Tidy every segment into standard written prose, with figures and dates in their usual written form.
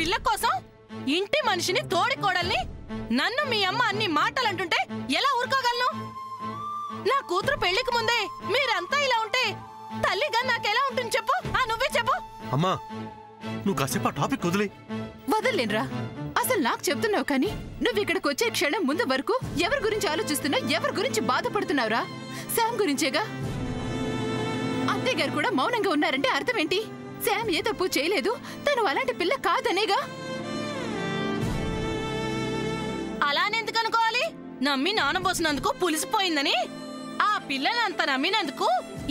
పిల్ల కోసం ఇంటి మనిషిని తోడి కోడల్ని నన్ను మీ అమ్మ అన్ని మాటలు అంటుంటే ఎలా ఊరుకోగలను? నా కూతురు పెళ్లికి ముందే మీరంతా ఇలా ఉంటే తల్లిగా నాకెలా ఉంటుంది చెప్పు? నువ్వే చెప్పు. అమ్మా నువ్వు కాసేపు ఆ టాపిక్ వదిలే. వదల్లేనరా. అసలు నాకు చెప్తున్నావు కానీ నువ్వు ఇక్కడికి వచ్చే క్షణం ముందు వరకు ఎవరి గురించి ఆలోచిస్తున్నావు, ఎవరి గురించి బాధపడుతున్నావురా? శామ్ గురించేగా. అత్తయ్య గారు కూడా మౌనంగా ఉన్నారంటే అర్థం ఏంటి? శామ్ ఏ తప్పు చేయలేదు, తను అలాంటి పిల్ల కాదనేగా. అలానెందుకు అనుకోవాలి? నమ్మి నానబోసినందుకు పులిసిపోయిందని, ఆ పిల్లని అంత నమ్మినందుకు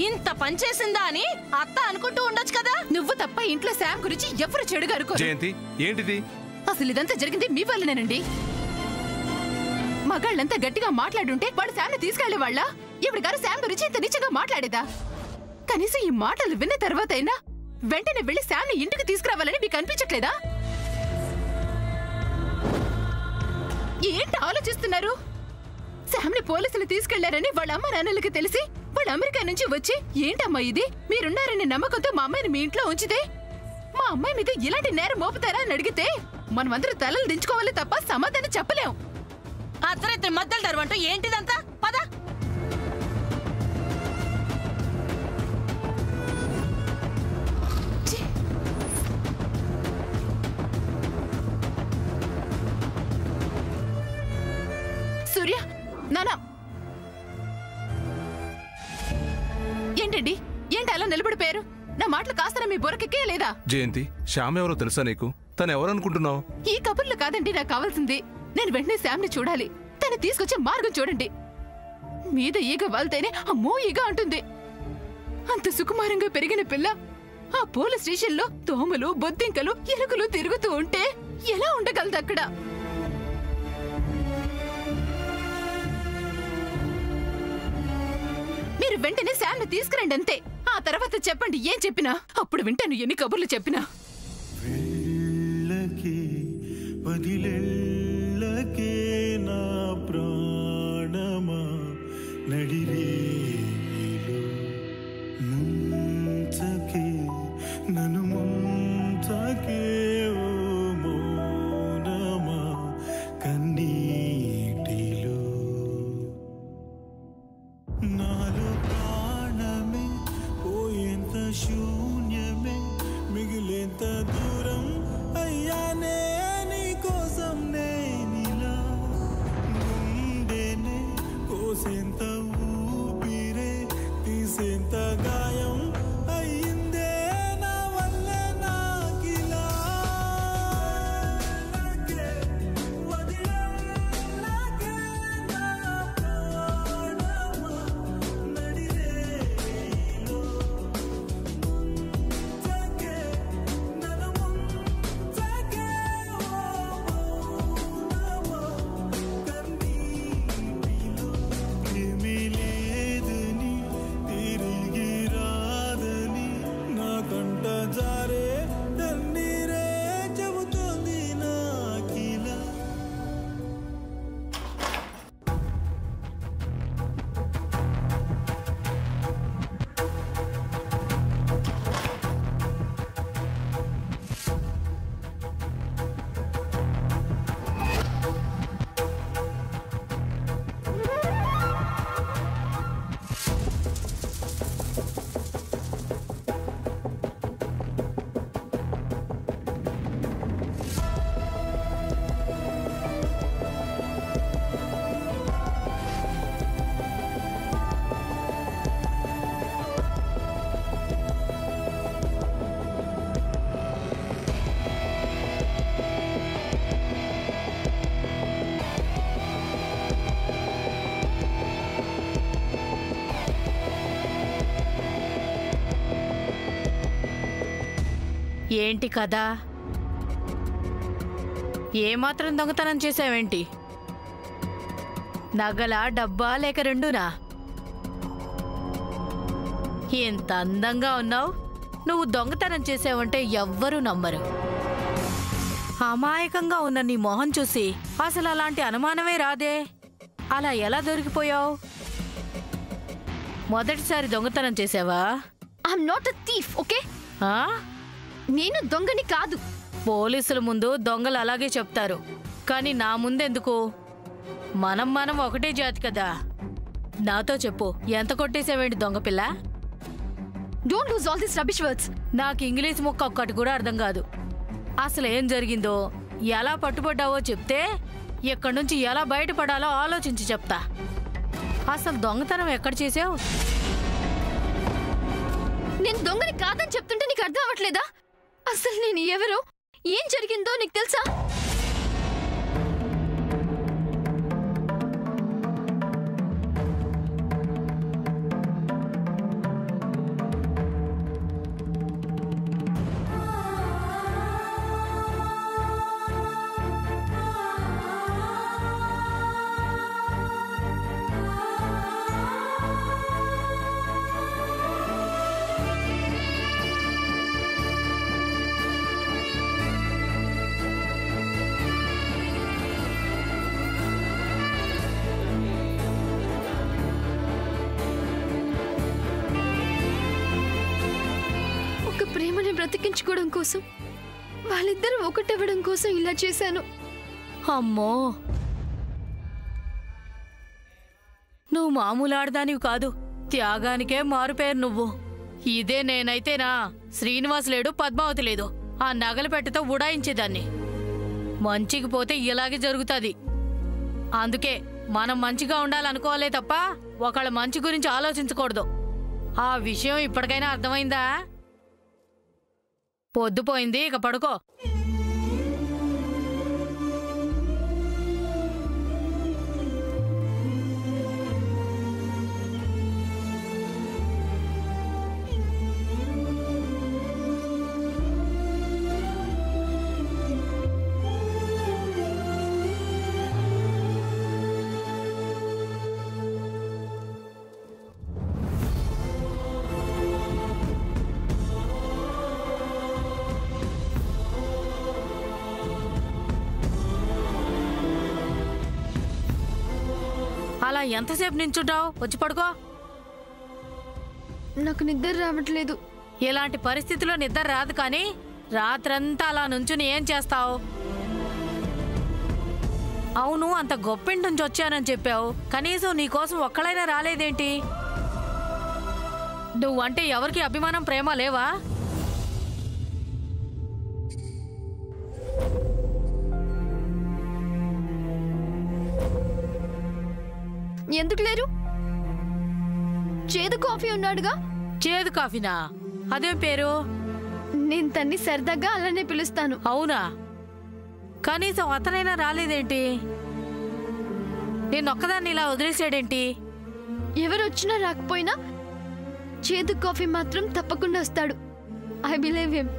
ఇంత పనిచేసిందా అని అత్త అనుకుంటూ ఉండొచ్చు కదా. నువ్వు తప్ప ఇంట్లో శామ్ గురించి ఎవరు చెడుగా అనుకోరు. జయంతి ఏంటిది? అసలు ఇదంతా జరిగింది మీ వల్లనేనండి. మగాళ్ళంతా గట్టిగా మాట్లాడుంటే వాడు శామ్ని తీసుకెళ్లే వాళ్ళ? ఇప్పుడు గారు శామ్ గురించి ఇంత నిజంగా మాట్లాడేదా? కనీసం ఈ మాటలు విన్న తర్వాత అయినా వెంటనే వెళ్లి శామ్ని ఇంటికి తీసుకురావాలని మీకు అనిపించట్లేదా? ఏంటి ఆలోచిస్తున్నారు? శామ్ని పోలీసులు తీసుకెళ్లారని వాళ్ళ అమ్మ నాన్నలకి తెలిసి వాళ్ళు అమెరికా నుంచి వచ్చి ఏంటమ్మా ఇది, మీరున్నారనే నమ్మకంతో మా అమ్మాయిని మీ ఇంట్లో ఉంచితే మా అమ్మాయి మీద ఇలాంటి నేరం మోపుతారా అని అడిగితే మనమందరూ తలలు దించుకోవాలి తప్ప సమాధానం చెప్పలేం. అర్ధరాత్రి మధ్యలో తరవంటూ ఏంటిదంతా? పద. సూర్య, నానా ఏంటండి? ఏంటి అలా నిలబడిపోయారు? నా మాటలు కాస్త మీ బొరకెక్కే లేదా? జయంతి శ్యామ్ ఎవరో తెలుసా నీకు? తను ఎవరు అనుకుంటున్నావు? ఈ కబుర్లు కాదండి నాకు కావాల్సింది. నేను వెంటనే శామ్ని చూడాలి. తను తీసుకొచ్చే మార్గం చూడండి. మీద ఈగ వాళ్తేనే అమ్మో ఈగ అంటుంది. అంత సుకుమారంగా పెరిగిన పిల్ల ఆ పోలీస్ స్టేషన్లో దోమలు, బొద్దింకలు, ఎలుకలు తిరుగుతూ ఉంటే ఎలా ఉండగలదు అక్కడ? మీరు వెంటనే శామ్ని తీసుకురండి అంతే. ఆ తర్వాత చెప్పండి ఏం చెప్పినా. అప్పుడు వింటాను ఎన్ని కబుర్లు చెప్పినా. వదిలెళ్ళకే నా ప్రాణమా నడిరేలో ముంచకే నన్ను ముంచకే ఓ మౌనమా కన్నీటిలో నాలో ప్రాణమే పోయేంత శూన్యమే మిగిలేంత దూరం అయ్యానే నీ కోసం నేనిలా గుండెనే కోసేంత ఊపిరే తీసేంత గాయం అయ్యిందే నా వల్ల నాకిలా వదిలేకే నా ప్రాణమా నడిరేలో ముంచకే నన్ను ముంచకే ఓ మౌనమా కన్నీటిలో ఏమీ లేదని తిరిగి రాదని నా కంట జారే కన్నీరే చెబుతోంది నాకిలా. ఏంటి కదా? ఏమాత్రం దొంగతనం చేసావేంటి? నగల, డబ్బా లేక రెండునా? ఎంత అందంగా ఉన్నావు. నువ్వు దొంగతనం చేసావంటే ఎవ్వరూ నమ్మరు. అమాయకంగా ఉన్న నీ మొహం చూసి అసలు అలాంటి అనుమానమే రాదే. అలా ఎలా దొరికిపోయావు? మొదటిసారి దొంగతనం చేసావా? I'm not a thief, okay? నేను దొంగని కాదు. పోలీసుల ముందు దొంగలు అలాగే చెప్తారు, కానీ నా ముందెందుకు? మనం ఒకటే జాతి కదా. నాతో చెప్పు, ఎంత కొట్టేసావేంటి దొంగపిల్ల? Don't use all this rubbish words. నాకు ఇంగ్లీష్ ముక్క ఒక్కటి కూడా అర్థం కాదు. అసలు ఏం జరిగిందో, ఎలా పట్టుబడ్డావో చెప్తే ఇక్కడి నుంచి ఎలా బయటపడాలో ఆలోచించి చెప్తా. అసలు దొంగతనం ఎక్కడ చేసావు? నేను దొంగని కాదని చెప్తుంటే నీకు అర్థం అవ్వట్లేదా? అసలు నేను ఎవరో, ఏం జరిగిందో నీకు తెలుసా? ప్రేమని బ్రతికించుకోవడం కోసం, వాళ్ళిద్దరూ ఒకటవ్వడం కోసం ఇలా చేశాను. అమ్మో, నువ్వు మామూలు ఆడదానివి కాదు, త్యాగానికే మారుపేరు నువ్వు. ఇదే నేనైతేనా శ్రీనివాస్ లేడు, పద్మావతి లేదు, ఆ నగల పెట్టెతో ఉడాయించేదాన్ని. మంచికి పోతే ఇలాగే జరుగుతుంది. అందుకే మనం మంచిగా ఉండాలనుకోవాలే తప్ప ఒకళ్ళ మంచి గురించి ఆలోచించకూడదు. ఆ విషయం ఇప్పటికైనా అర్థమైందా? పొద్దుపోయింది, ఇక పడుకో. అలా ఎంతసేపు నించుంటావు? వచ్చి పడుకో. నాకు నిద్ర రావట్లేదు. ఇలాంటి పరిస్థితిలో నిద్ర రాదు, కానీ రాత్రంతా అలా నుంచుని ఏం చేస్తావు? అవును, అంత గొప్పింటి నుంచి వచ్చానని చెప్పావు, కనీసం నీకోసం ఒక్కళ్ళైనా రాలేదేంటి? నువ్వంటే ఎవరికి అభిమానం, ప్రేమ లేవా? ఎందుకు లేరు? చేదు కాఫీ ఉన్నాడుగా. చేదు కాఫీనా? అదేం పేరు? నేను తన్ని సరదాగా అలానే పిలుస్తాను. అవునా? కనీసం అతనైనా రాలేదేంటి? నేనొక్కదాన్ని ఇలా వదిలేసాడేంటి? ఎవరొచ్చినా రాకపోయినా చేదు కాఫీ మాత్రం తప్పకుండా వస్తాడు. I believe him.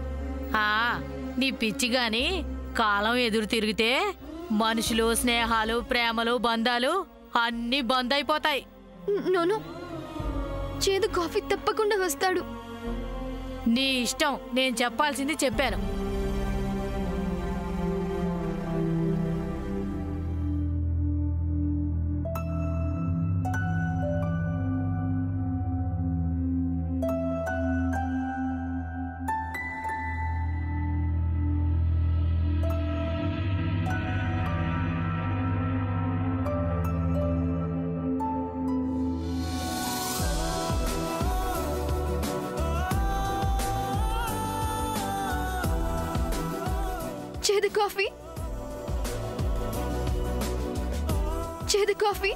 నీ పిచ్చి గాని కాలం ఎదురు తిరిగితే మనుషులు, స్నేహాలు, ప్రేమలు, బంధాలు అన్నీ బంద్ అయిపోతాయి. నోను, చేదు కాఫీ తప్పకుండా వస్తాడు. నీ ఇష్టం, నేను చెప్పాల్సింది చెప్పాను. చేదు కాఫీ, చేదు కాఫీ.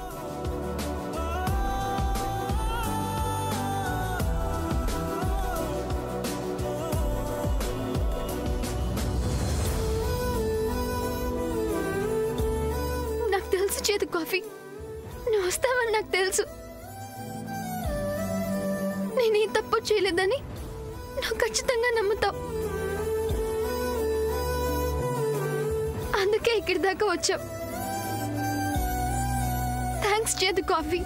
నాకు తెలుసు చేదు కాఫీ, నువ్వు వస్తావని నాకు తెలుసు. నేను ఈ తప్పు చేయలేదని నువ్వు ఖచ్చితంగా నమ్ముతావు. అందుకే ఇక్కడి దాకా వచ్చావు. థ్యాంక్స్ చేదు కాఫీ.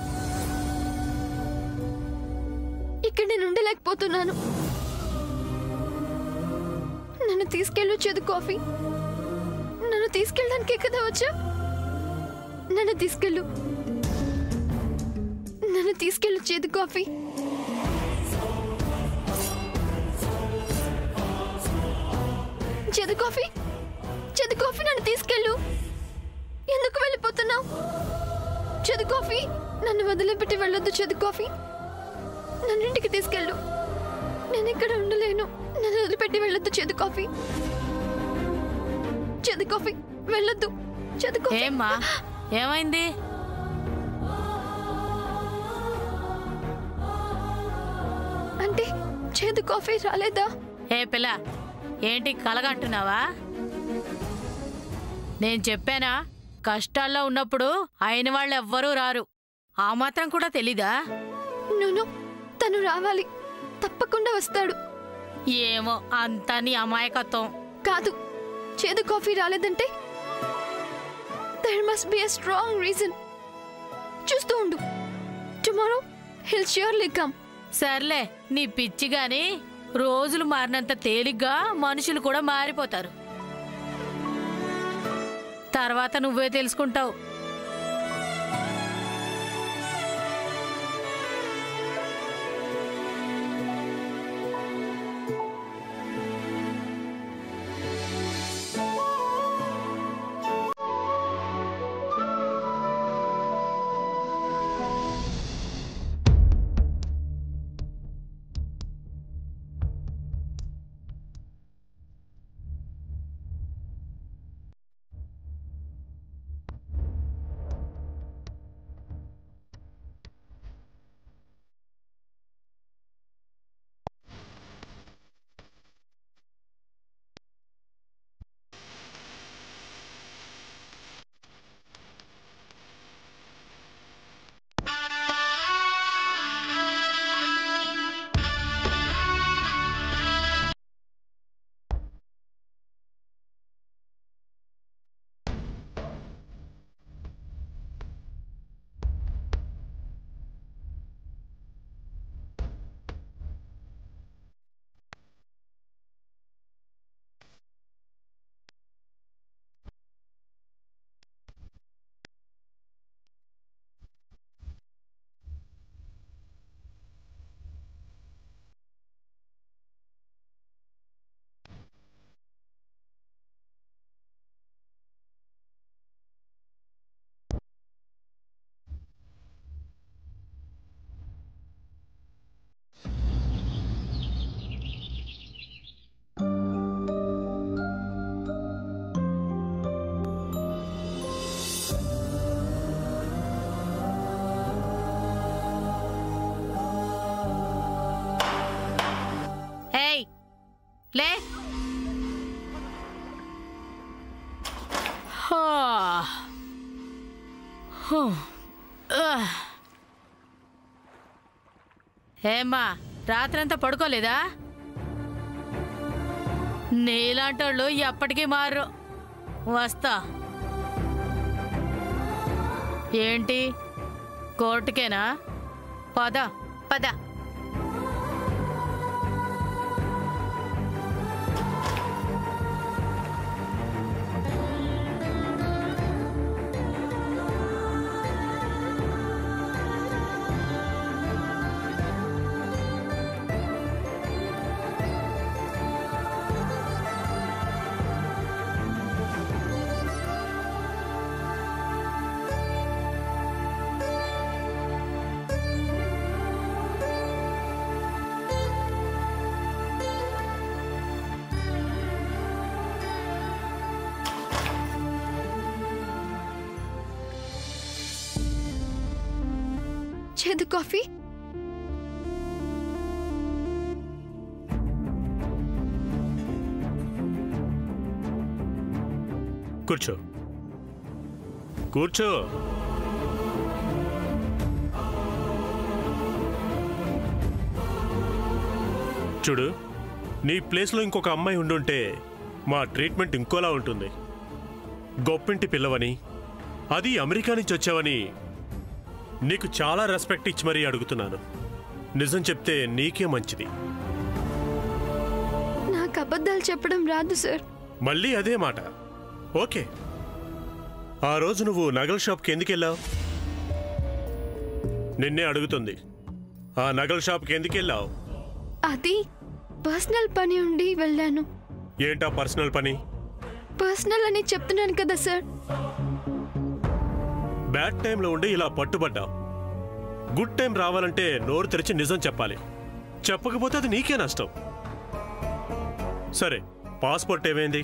ఇక్కడ నేను ఉండలేకపోతున్నాను. నన్ను తీసుకెళ్ళు చేదు కాఫీ. నన్ను తీసుకెళ్ళడానికే కదా వచ్చా. నన్ను తీసుకెళ్ళు, నన్ను తీసుకెళ్ళు చేదు కాఫీ. చేదు కాఫీ నన్ను తీసుకెళ్ళు. ఎందుకు వెళ్ళిపోతున్నావు? చేదు కాఫీ, నన్ను వదిలిపెట్టి వెళ్ళొద్దు. చేదు కాఫీ, నన్ను ఇంటికి తీసుకెళ్ళు. నేను ఇక్కడ ఉండలేను. నన్ను వదిలిపెట్టి వెళ్ళొద్దు. చేదు కాఫీ వెళ్ళొద్దు. చేదు కాఫీ. ఏమ్మా, ఏమైంది? అంటే చేదు కాఫీ రాలేదా? ఏ పిల్ల, ఏంటి కలగంటున్నావా? నేను చెప్పానా, కష్టాల్లో ఉన్నప్పుడు అయిన వాళ్ళు ఎవ్వరూ రారు. ఆ మాత్రం కూడా తెలీదా? నూను, తను రావాలి. తప్పకుండా వస్తాడు. ఏమో, అంతా నీ అమాయకత్వం. కాదు, చేదు కాఫీ రాలేదంటే there must be a strong reason. చూస్తూ ఉండు. Tomorrow he'll surely come. సర్లే, నీ పిచ్చి గాని రోజులు మారినంత తేలిగ్గా మనుషులు కూడా మారిపోతారు. తర్వాత నువ్వే తెలుసుకుంటావు. లే. ఏమ్మా, రాత్రంతా పడుకోలేదా? నీలాంటోళ్ళు ఎప్పటికీ మారు. వస్తా. ఏంటి, కోర్టుకేనా? పద పద. చేదు కాఫీ. కూర్చో కూర్చో. చూడు, నీ ప్లేస్లో ఇంకొక అమ్మాయి ఉండుంటే మా ట్రీట్మెంట్ ఇంకోలా ఉంటుంది. గొప్పింటి పిల్లవని, అది అమెరికా నుంచి వచ్చావని నీకు చాలా రెస్పెక్ట్ ఇచ్చి మరీ అడుగుతున్నాను. నిజం చెప్తే నీకే మంచిది. నాకు అబద్ధాలు చెప్పడం రాదు సార్. మళ్ళీ అదే మాట. ఓకే, ఆ రోజు నువ్వు నగల షాప్కి ఎందుకు వెళ్ళావు? నిన్నే అడుగుతుంది. ఆ నగల షాప్కి ఎందుకు వెళ్ళావు? అది పర్సనల్ పని ఉండి వెళ్ళాను. ఏంటా పర్సనల్ పని? పర్సనల్ అని చెప్తున్నాను కదా సార్. బ్యాడ్ టైంలో ఉండి ఇలా పట్టుబడ్డా. గుడ్ టైం రావాలంటే నోరు తెరిచి నిజం చెప్పాలి. చెప్పకపోతే అది నీకే నష్టం. సరే, పాస్పోర్ట్ ఏమైంది?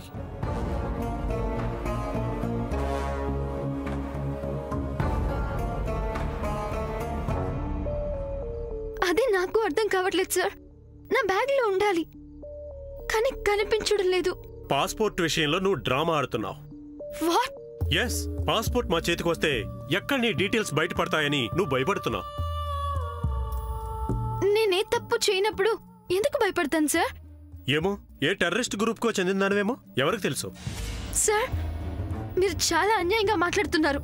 అదే నాకు అర్థం కావట్లేదు సార్. నా బ్యాగ్లో ఉండాలి, కానీ కనిపించడం లేదు. పాస్పోర్ట్ విషయంలో నువ్వు డ్రామా ఆడుతున్నావు. వాట్? ఎస్, పాస్పోర్ట్ మా చేతికి వస్తే ఎక్కడ నీ డీటెయిల్స్ బయటపడతాయని నువ్వు భయపడుతున్నావు. నేనే తప్పు చేయనప్పుడు ఎందుకు భయపడతాను సార్? ఏమో, ఏ టెర్రరిస్ట్ గ్రూప్కో చెందిందానివేమో, ఎవరికి తెలుసు? సార్, మీరు చాలా అన్యాయంగా మాట్లాడుతున్నారు.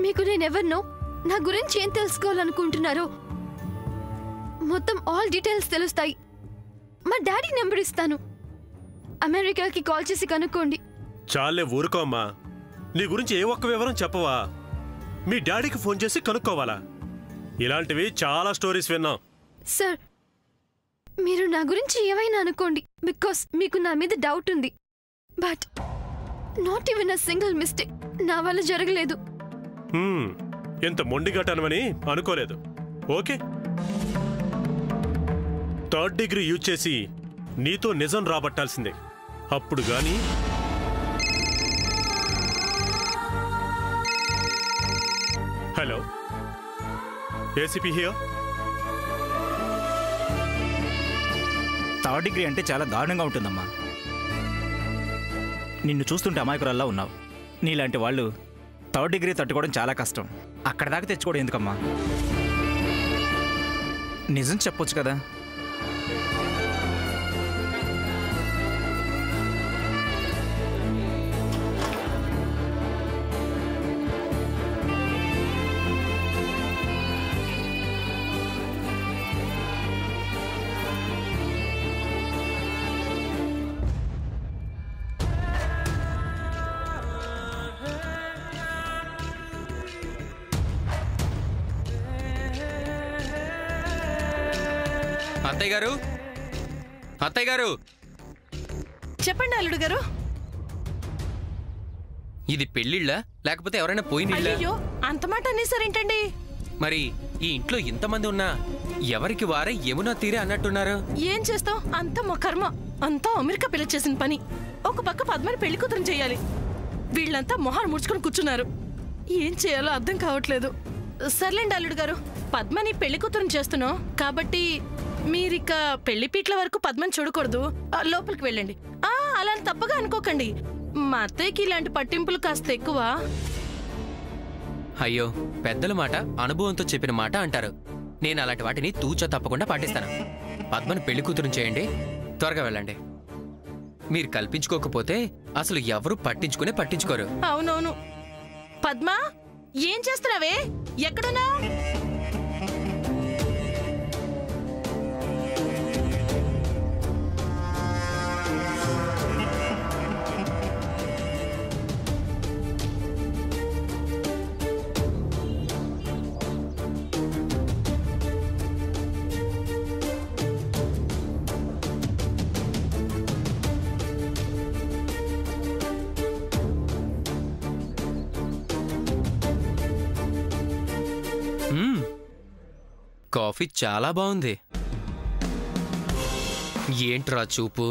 మీకు నేనెవరినో, నా గురించి ఏం తెలుసుకోవాలనుకుంటున్నారో మొత్తం ఆల్ డీటెయిల్స్ తెలుస్తాయి. మా డాడీ నెంబర్ ఇస్తాను, అమెరికాకి కాల్ చేసి కనుక్కోండి. చాలే ఊరుకో అమ్మా. నీ గురించి ఏ ఒక్క వివరం చెప్పవా? మీ డాడీకి ఫోన్ చేసి కనుక్కోవాలా? ఇలాంటివి చాలా స్టోరీస్ విన్నాం. సార్, మీరు నా గురించి ఏమైనా అనుకోండి, బికాస్ మీకు నా మీద డౌట్ ఉంది. But not even a single mistake నా వల్ల జరగలేదు. ఎంత మొండిగట్టనమని అనుకోలేదు. ఓకే, 3rd డిగ్రీ యూజ్ చేసి నీతో నిజం రాబట్టాల్సిందే. అప్పుడు గాని hello, ACP here. 3rd degree అంటే చాలా దారుణంగా ఉంటుందమ్మా. నిన్ను చూస్తుంటే అమాయకురాల్లా ఉన్నావు. నీలాంటి వాళ్ళు 3rd డిగ్రీ తట్టుకోవడం చాలా కష్టం. అక్కడ దాకా తెచ్చుకోవడం ఎందుకమ్మా? నిజం చెప్పొచ్చు కదా. అత్తయ్య గారు, అత్తయ్య గారు, చెప్పండి అల్లుడు గారు. ఇది పెళ్ళిళ్ళా లేకపోతే ఎవరైనా పోయినిళ్ళా? అయ్యో, అంత మాట అనేసారేంటండి? మరి ఈ ఇంట్లో ఇంతమంది ఉన్నా ఎవరికి వారే యమునా తీరే అన్నట్టున్నారు. ఏం చేస్తాం, అంత మా కర్మ. అంతా అమెరికా పిల్ల చేసిన పని. ఒక పక్క పద్మని పెళ్లి కూతురు చెయ్యాలి, వీళ్ళంతా మొహాలు ముడుచుకొని కూర్చున్నారు. ఏం చేయాలో అర్థం కావట్లేదు. సర్లేండి అల్లుడు గారు, పద్మని పెళ్లి కూతురుని చేస్తున్నాం కాబట్టి మీరిక పెళ్లి పీట్ల వరకు పద్మని చూడకూడదు. లోపలికి వెళ్ళండి. అలా తప్పగా అనుకోకండి, మా అత్తయ్యకి ఇలాంటి పట్టింపులు కాస్త ఎక్కువ. అయ్యో, పెద్దల మాట అనుభవంతో చెప్పిన మాట అంటారు. నేను అలాంటి వాటిని తూచా తప్పకుండా పాటిస్తాను. పద్మని పెళ్లి కూతురుని చేయండి, త్వరగా వెళ్ళండి. మీరు కల్పించుకోకపోతే అసలు ఎవరు పట్టించుకోరు. అవునవును. పద్మ, ఏం చేస్తున్నావే? ఎక్కడున్నా? కాఫీ చాలా బాగుంది. ఏంట్రా చూపు?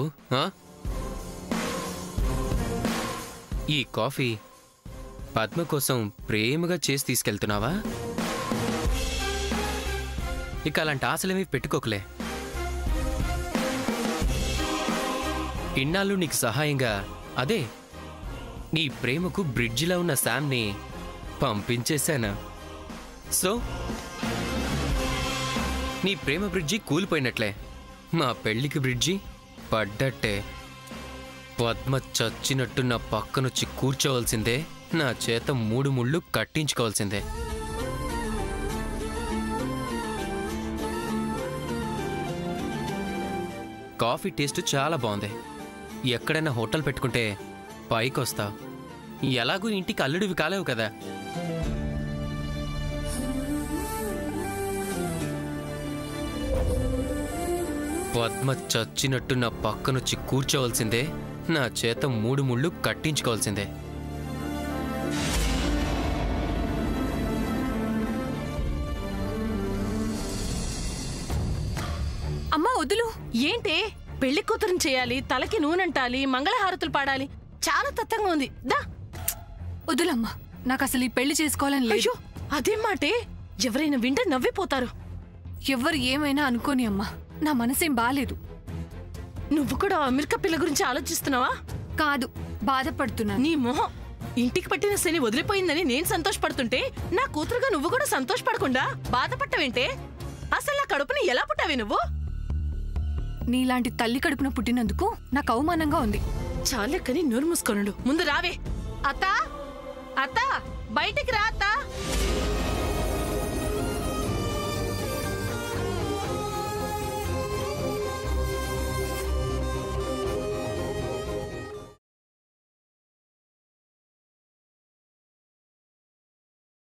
ఈ కాఫీ పద్మ కోసం ప్రేమగా చేసి తీసుకెళ్తున్నావా? ఇక అలాంటి ఆశలేమీ పెట్టుకోకలే. ఇన్నాళ్ళు నీకు సహాయంగా అదే నీ ప్రేమకు బ్రిడ్జిలా ఉన్న శామ్ని పంపించేశాను. సో నీ ప్రేమ బ్రిడ్జి కూలిపోయినట్లే, మా పెళ్లికి బ్రిడ్జి పడ్డట్టే. పద్మ చచ్చినట్టు నా పక్కనొచ్చి కూర్చోవలసిందే, నా చేత 3 ముళ్ళు కట్టించుకోవాల్సిందే. కాఫీ టేస్ట్ చాలా బాగుంది. ఎక్కడైనా హోటల్ పెట్టుకుంటే పైకొస్తావు. ఎలాగూ ఇంటికి అల్లుడివి కాలేవు కదా. పద్మ చచ్చినట్టు నా పక్కనొచ్చి కూర్చోవలసిందే, నా చేత 3 ముళ్ళు కట్టించుకోవాల్సిందే. అమ్మా వదులు. ఏంటి పెళ్లి కూతురుని చేయాలి, తలకి నూనెంటాలి, మంగళహారతులు పాడాలి, చాలా తత్తంగా ఉంది. దా వదులమ్మా, నాకు అసలు ఈ పెళ్లి చేసుకోవాలని లేదు. అయ్యో అదేం మాటే, ఎవరైనా వింటే నవ్విపోతారు. ఎవరు ఏమైనా అనుకోని అమ్మా, నా మనసేం బాలేదు. నువ్వు కూడా అమెరికా పిల్ల గురించి ఆలోచిస్తున్నావా? కాదు, బాధపడుతున్నాను. నీ మొహం, ఇంటికి పట్టిన శని వదిలిపోయిందని నేను సంతోషపడుతుంటే నా కూతురుగా నువ్వు కూడా సంతోషపడకుండా బాధపట్టవేంటే? అసలు నా కడుపుని ఎలా పుట్టావి నువ్వు? నీలాంటి తల్లి కడుపున పుట్టినందుకు నాకు అవమానంగా ఉంది. చాలెక్కని నోరు మూసుకొనుండు. ముందు రావే. అత్తా, అత్తా, బయటికి రా అత్తా.